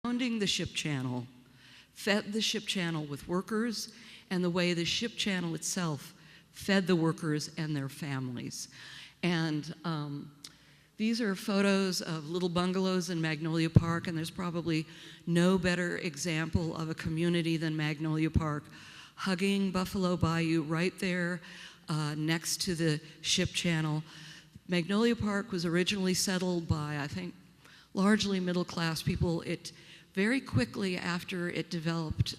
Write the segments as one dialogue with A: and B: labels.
A: Surrounding the ship channel fed the ship channel with workers, and the way the ship channel itself fed the workers and their families. And these are photos of little bungalows in Magnolia Park, and there's probably no better example of a community than Magnolia Park, hugging Buffalo Bayou right there next to the ship channel. Magnolia Park was originally settled by, I think, largely middle-class people. It very quickly after it developed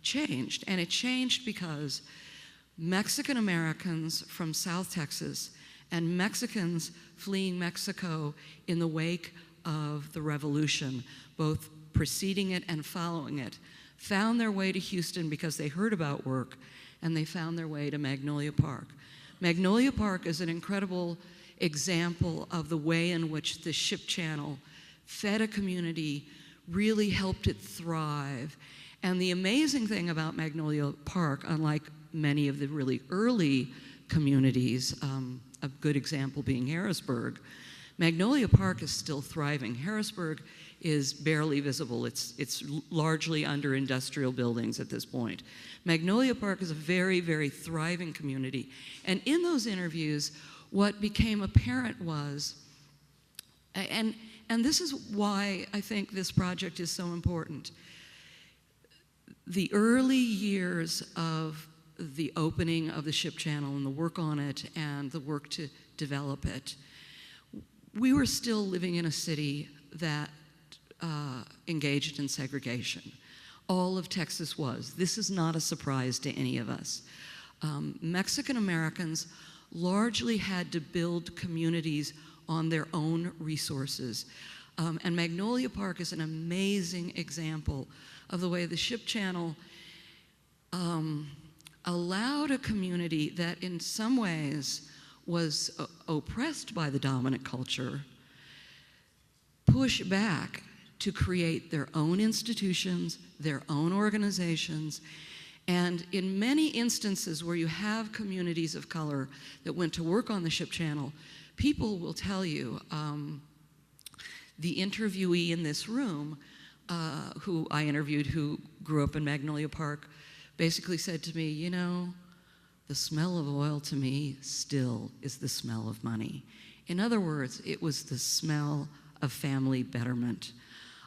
A: changed, and it changed because Mexican Americans from South Texas and Mexicans fleeing Mexico in the wake of the revolution, both preceding it and following it, found their way to Houston because they heard about work, and they found their way to Magnolia Park. Magnolia Park is an incredible example of the way in which the ship channel fed a community, really helped it thrive. And the amazing thing about Magnolia Park, unlike many of the really early communities, a good example being Harrisburg, Magnolia Park is still thriving. Harrisburg is barely visible. It's largely under industrial buildings at this point. Magnolia Park is a very, very thriving community. And in those interviews, what became apparent was, and this is why I think this project is so important, the early years of the opening of the ship channel and the work on it and the work to develop it, we were still living in a city that engaged in segregation. All of Texas was. This is not a surprise to any of us. Mexican Americans largely had to build communities on their own resources. And Magnolia Park is an amazing example of the way the ship channel allowed a community that in some ways was oppressed by the dominant culture push back to create their own institutions, their own organizations. And in many instances where you have communities of color that went to work on the ship channel, people will tell you, the interviewee in this room, who I interviewed, who grew up in Magnolia Park, basically said to me, you know, the smell of oil to me still is the smell of money. In other words, it was the smell of family betterment.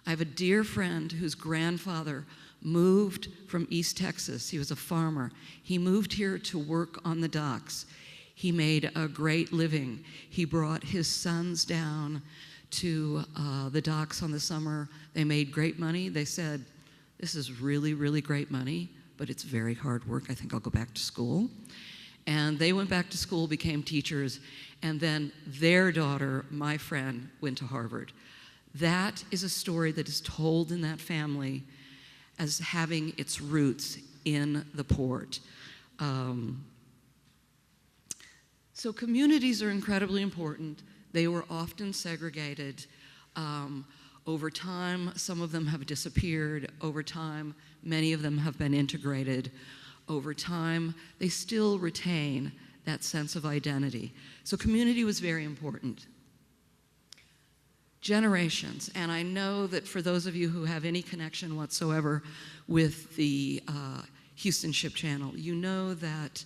A: I have a dear friend whose grandfather moved from East Texas. He was a farmer. He moved here to work on the docks. He made a great living. He brought his sons down to the docks on the summer. They made great money. They said, this is really, really great money, but it's very hard work. I think I'll go back to school. And they went back to school, became teachers, and then their daughter, my friend, went to Harvard. That is a story that is told in that family as having its roots in the port. So communities are incredibly important. They were often segregated. Over time, some of them have disappeared. Over time, many of them have been integrated. Over time, they still retain that sense of identity. So community was very important. Generations, and I know that for those of you who have any connection whatsoever with the Houston Ship Channel, you know that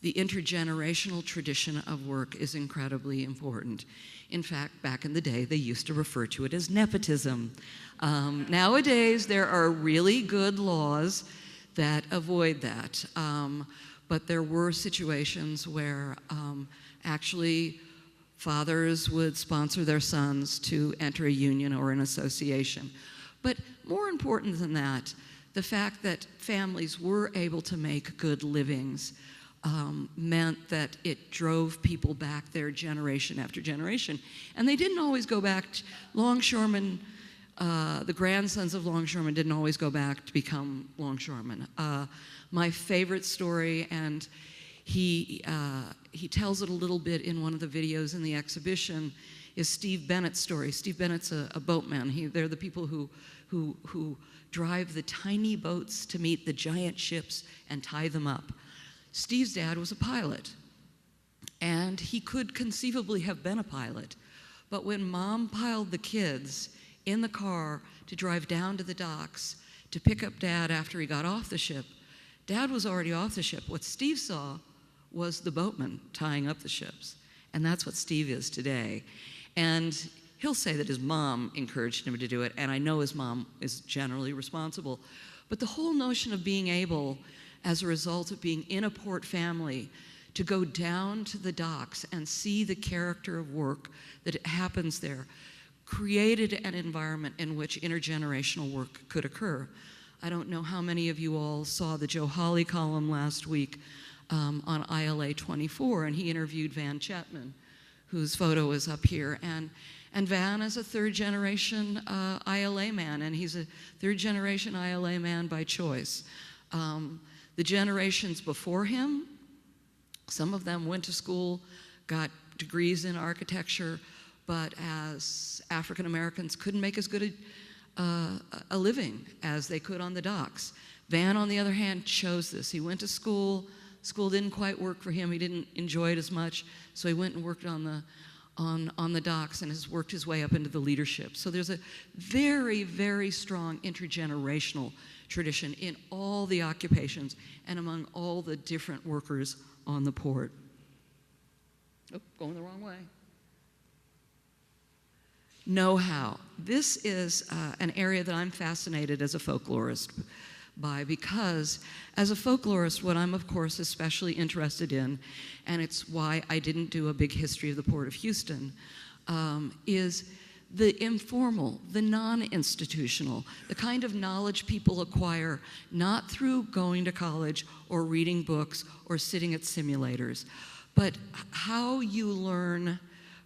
A: the intergenerational tradition of work is incredibly important. In fact, back in the day, they used to refer to it as nepotism. Nowadays, there are really good laws that avoid that, but there were situations where actually fathers would sponsor their sons to enter a union or an association. But more important than that, the fact that families were able to make good livings meant that it drove people back there generation after generation. And they didn't always go back. Longshoremen, the grandsons of longshoremen didn't always go back to become longshoremen. My favorite story, and he tells it a little bit in one of the videos in the exhibition, is Steve Bennett's story. Steve Bennett's a boatman. They're the people who drive the tiny boats to meet the giant ships and tie them up. Steve's dad was a pilot, and he could conceivably have been a pilot, but when Mom piled the kids in the car to drive down to the docks to pick up Dad after he got off the ship. Dad was already off the ship. What Steve saw was the boatman tying up the ships. And that's what Steve is today. And he'll say that his mom encouraged him to do it, and I know his mom is generally responsible. But the whole notion of being able, as a result of being in a port family, to go down to the docks and see the character of work that happens there, created an environment in which intergenerational work could occur. I don't know how many of you all saw the Joe Hawley column last week on ILA 24, and he interviewed Van Chetman, whose photo is up here. And Van is a third-generation ILA man, and he's a third-generation ILA man by choice. The generations before him, some of them went to school, got degrees in architecture, but as African Americans couldn't make as good a living as they could on the docks. Van, on the other hand, chose this. He went to school. School didn't quite work for him. He didn't enjoy it as much, so he went and worked on the docks and has worked his way up into the leadership. So there's a very, very strong intergenerational tradition in all the occupations and among all the different workers on the port. Oh, going the wrong way. Know-how. This is an area that I'm fascinated as a folklorist by, because as a folklorist, what I'm of course especially interested in, and it's why I didn't do a big history of the Port of Houston, is the informal, the non-institutional, the kind of knowledge people acquire not through going to college or reading books or sitting at simulators, but how you learn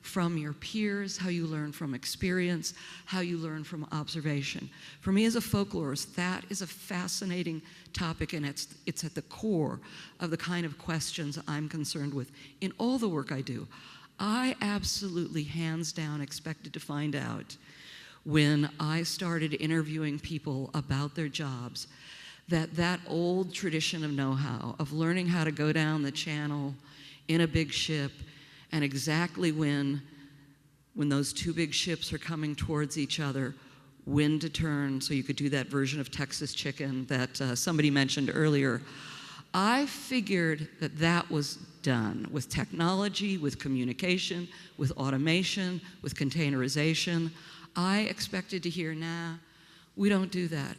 A: from your peers, how you learn from experience, how you learn from observation. For me as a folklorist, that is a fascinating topic, and it's at the core of the kind of questions I'm concerned with in all the work I do. I absolutely, hands down, expected to find out when I started interviewing people about their jobs that old tradition of know-how, of learning how to go down the channel in a big ship, and exactly when those two big ships are coming towards each other, when to turn, so you could do that version of Texas Chicken that somebody mentioned earlier. I figured that was done with technology, with communication, with automation, with containerization. I expected to hear, nah, we don't do that.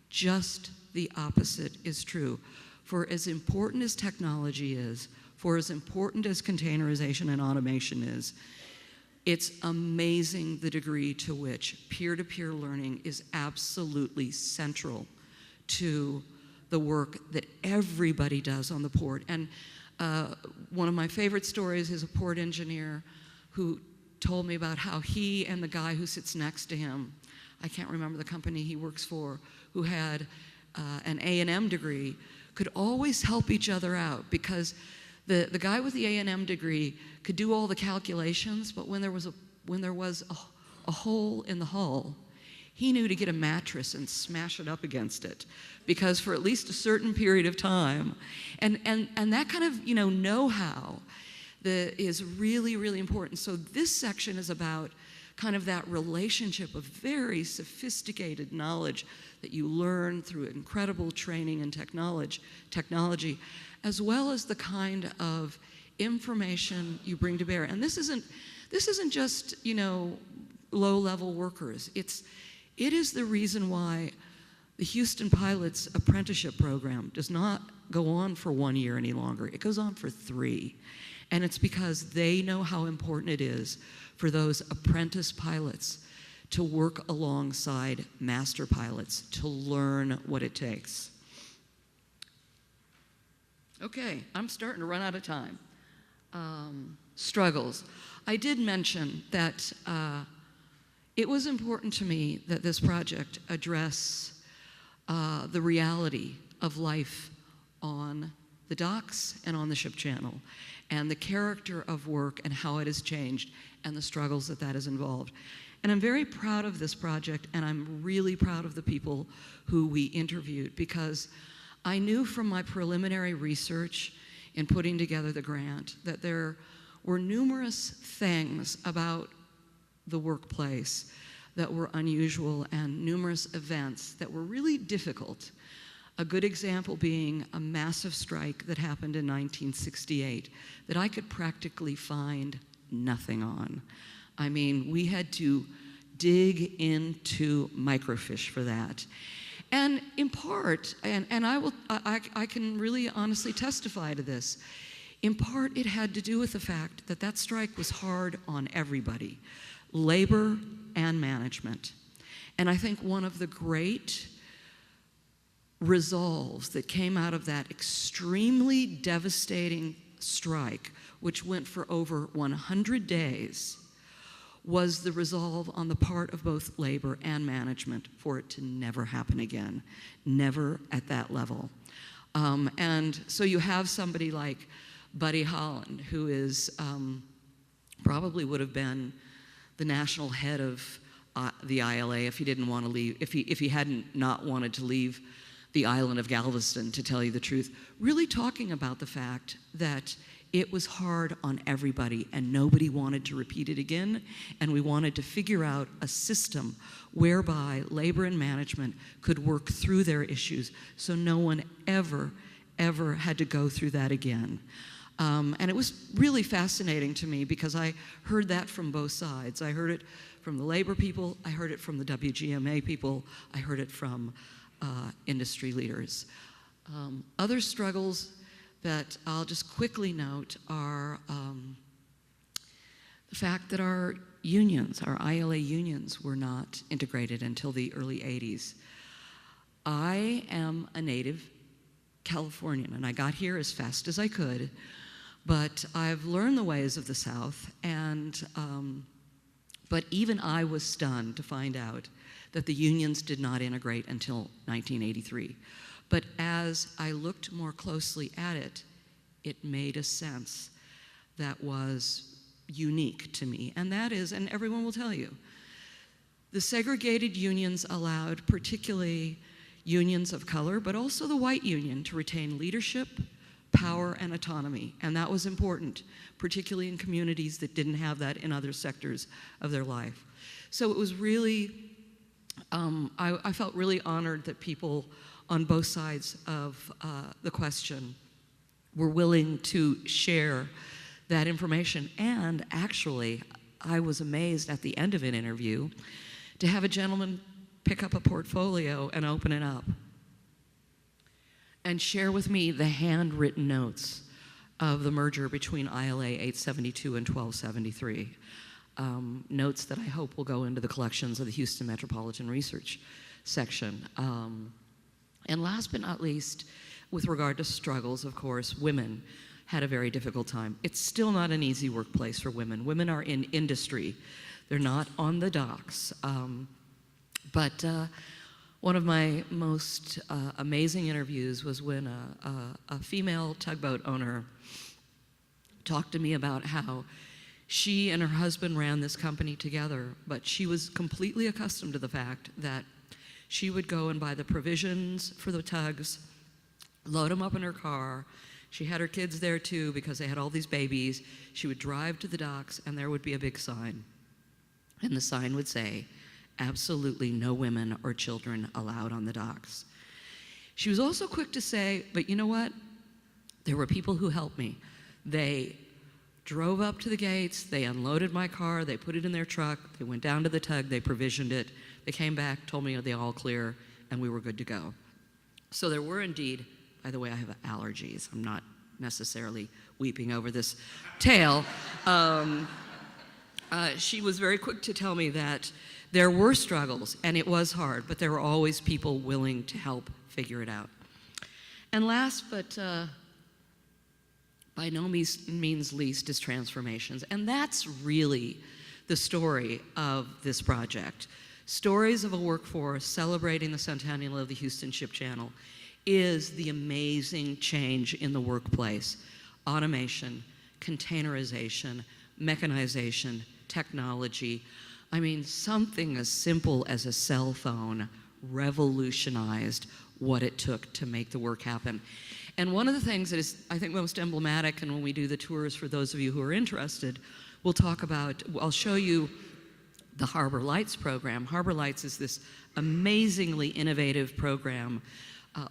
A: Just the opposite is true. For as important as technology is, for as important as containerization and automation is, it's amazing the degree to which peer-to-peer learning is absolutely central to the work that everybody does on the port. And one of my favorite stories is a port engineer who told me about how he and the guy who sits next to him, I can't remember the company he works for, who had an A&M degree, could always help each other out, because the guy with the A&M degree could do all the calculations, but when there was a hole in the hull, he knew to get a mattress and smash it up against it, because for at least a certain period of time, and that kind of know-how is really, really important. So this section is about kind of that relationship of very sophisticated knowledge that you learn through incredible training and technology, as well as the kind of information you bring to bear. And this isn't just low-level workers. It is the reason why the Houston Pilots Apprenticeship Program does not go on for 1 year any longer. It goes on for 3. And it's because they know how important it is for those apprentice pilots to work alongside master pilots to learn what it takes. Okay, I'm starting to run out of time. Struggles. I did mention that it was important to me that this project address the reality of life on the docks and on the ship channel, and the character of work and how it has changed, and the struggles that has involved. And I'm very proud of this project, and I'm really proud of the people who we interviewed, because I knew from my preliminary research in putting together the grant that there were numerous things about the workplace that were unusual and numerous events that were really difficult. A good example being a massive strike that happened in 1968 that I could practically find nothing on. I mean, we had to dig into microfiche for that. And in part, and I can really honestly testify to this, in part it had to do with the fact that that strike was hard on everybody, labor and management. And I think one of the great resolves that came out of that extremely devastating strike, which went for over 100 days, was the resolve on the part of both labor and management for it to never happen again, never at that level. And so you have somebody like Buddy Holland, who is probably would have been the national head of the ILA if he didn't want to leave, if he hadn't not wanted to leave the island of Galveston, to tell you the truth, really talking about the fact that it was hard on everybody and nobody wanted to repeat it again, and we wanted to figure out a system whereby labor and management could work through their issues so no one ever had to go through that again. And it was really fascinating to me because I heard that from both sides. I heard it from the labor people, I heard it from the WGMA people, I heard it from industry leaders. Other struggles that I'll just quickly note are the fact that our unions, our ILA unions, were not integrated until the early 80s. I am a native Californian, and I got here as fast as I could, but I've learned the ways of the South, and but even I was stunned to find out that the unions did not integrate until 1983. But as I looked more closely at it, it made a sense that was unique to me. And that is, and everyone will tell you, the segregated unions allowed particularly unions of color, but also the white union, to retain leadership, power, and autonomy. And that was important, particularly in communities that didn't have that in other sectors of their life. So it was really, I felt really honored that people on both sides of the question were willing to share that information. And actually, I was amazed at the end of an interview to have a gentleman pick up a portfolio and open it up and share with me the handwritten notes of the merger between ILA 872 and 1273. Notes that I hope will go into the collections of the Houston Metropolitan Research section. And last but not least, with regard to struggles, of course, women had a very difficult time. It's still not an easy workplace for women. Women are in industry. They're not on the docks. But one of my most amazing interviews was when a female tugboat owner talked to me about how she and her husband ran this company together, but she was completely accustomed to the fact that she would go and buy the provisions for the tugs, load them up in her car. She had her kids there too because they had all these babies. She would drive to the docks and there would be a big sign. And the sign would say, absolutely no women or children allowed on the docks. She was also quick to say, but you know what? There were people who helped me. They drove up to the gates, they unloaded my car, they put it in their truck, they went down to the tug, they provisioned it, they came back, told me they all clear, and we were good to go. So there were indeed, by the way, I have allergies. I'm not necessarily weeping over this tale. She was very quick to tell me that there were struggles, and it was hard, but there were always people willing to help figure it out. And last, but by no means least, is transformations. And that's really the story of this project. Stories of a Workforce celebrating the centennial of the Houston Ship Channel is the amazing change in the workplace. Automation, containerization, mechanization, technology. I mean, something as simple as a cell phone revolutionized what it took to make the work happen. And one of the things that is, I think, most emblematic, and when we do the tours for those of you who are interested, we'll talk about, I'll show you the Harbor Lights program. Harbor Lights is this amazingly innovative program.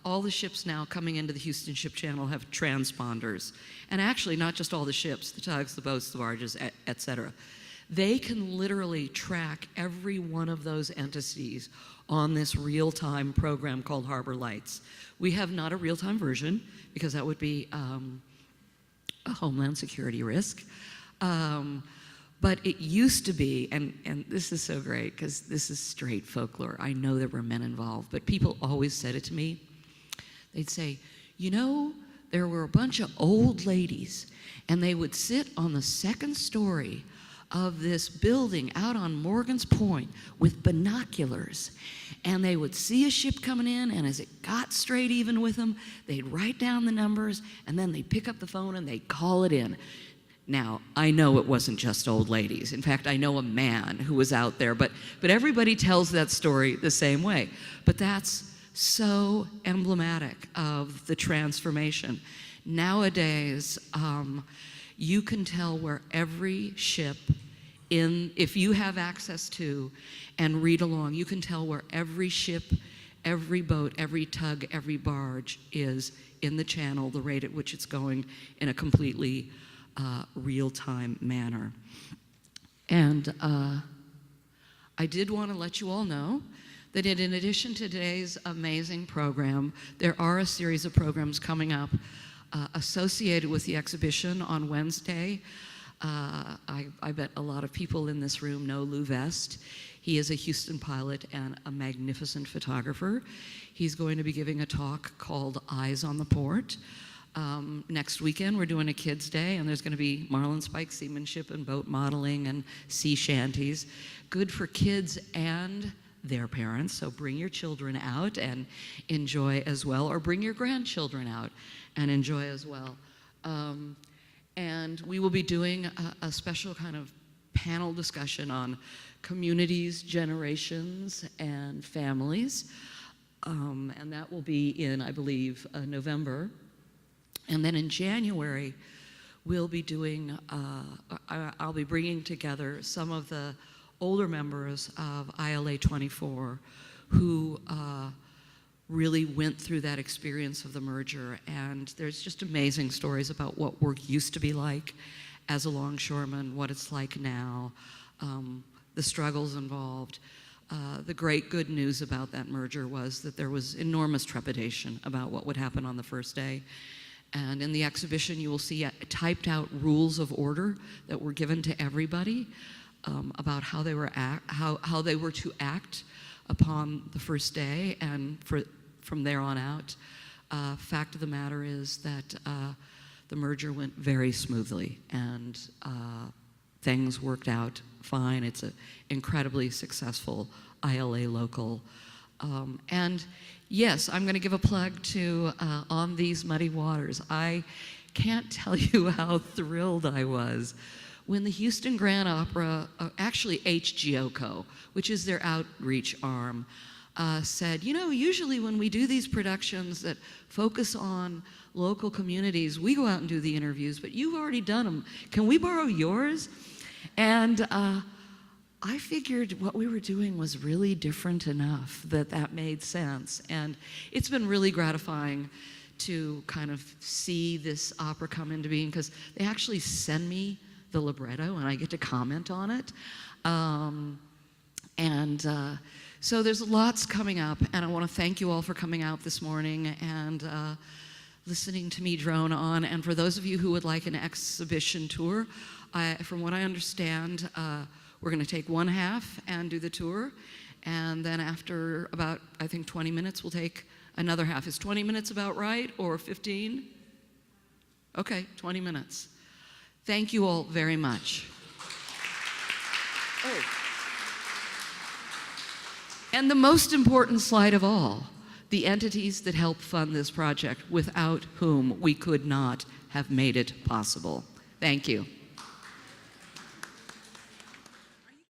A: All the ships now coming into the Houston Ship Channel have transponders. And actually, not just all the ships, the tugs, the boats, the barges, et cetera. They can literally track every one of those entities on this real-time program called Harbor Lights. We have not a real-time version because that would be a Homeland Security risk. But it used to be, and this is so great because this is straight folklore. I know there were men involved, but people always said it to me. They'd say, you know, there were a bunch of old ladies and they would sit on the second story of this building out on Morgan's Point with binoculars, and they would see a ship coming in, and as it got straight even with them, they'd write down the numbers, and then they'd pick up the phone and they'd call it in. Now, I know it wasn't just old ladies. In fact, I know a man who was out there, but everybody tells that story the same way. But that's so emblematic of the transformation. Nowadays, you can tell where every ship if you have access to and read along, you can tell where every ship, every boat, every tug, every barge is in the channel, the rate at which it's going in a completely real-time manner. And I did want to let you all know that in addition to today's amazing program, there are a series of programs coming up associated with the exhibition on Wednesday. I bet a lot of people in this room know Lou Vest. He is a Houston pilot and a magnificent photographer. He's going to be giving a talk called Eyes on the Port. Next weekend, we're doing a kids' day, and there's going to be marlin spike seamanship and boat modeling and sea shanties. Good for kids and their parents, so bring your children out and enjoy as well, or bring your grandchildren out and enjoy as well. And we will be doing a special kind of panel discussion on communities, generations, and families. And that will be in, I believe, November. And then in January, we'll be doing, I'll be bringing together some of the older members of ILA 24 who really went through that experience of the merger. And there's just amazing stories about what work used to be like as a longshoreman, what it's like now, the struggles involved. The great good news about that merger was that there was enormous trepidation about what would happen on the first day. And in the exhibition, you will see typed out rules of order that were given to everybody about how they were how they were to act upon the first day and from there on out. Fact of the matter is that the merger went very smoothly and things worked out fine. It's an incredibly successful ILA local. And yes, I'm going to give a plug to On These Muddy Waters. I can't tell you how thrilled I was when the Houston Grand Opera, actually HGOCO, which is their outreach arm, said, you know, usually when we do these productions that focus on local communities, we go out and do the interviews, but you've already done them. Can we borrow yours? And I figured what we were doing was really different enough that that made sense. And it's been really gratifying to kind of see this opera come into being, because they actually send me the libretto and I get to comment on it. So there's lots coming up, and I want to thank you all for coming out this morning and listening to me drone on. And for those of you who would like an exhibition tour, from what I understand, we're going to take one half and do the tour, and then after about, I think, 20 minutes, we'll take another half. Is 20 minutes about right, or 15? Okay, 20 minutes. Thank you all very much. Oh. And the most important slide of all, the entities that help fund this project, without whom we could not have made it possible. Thank you.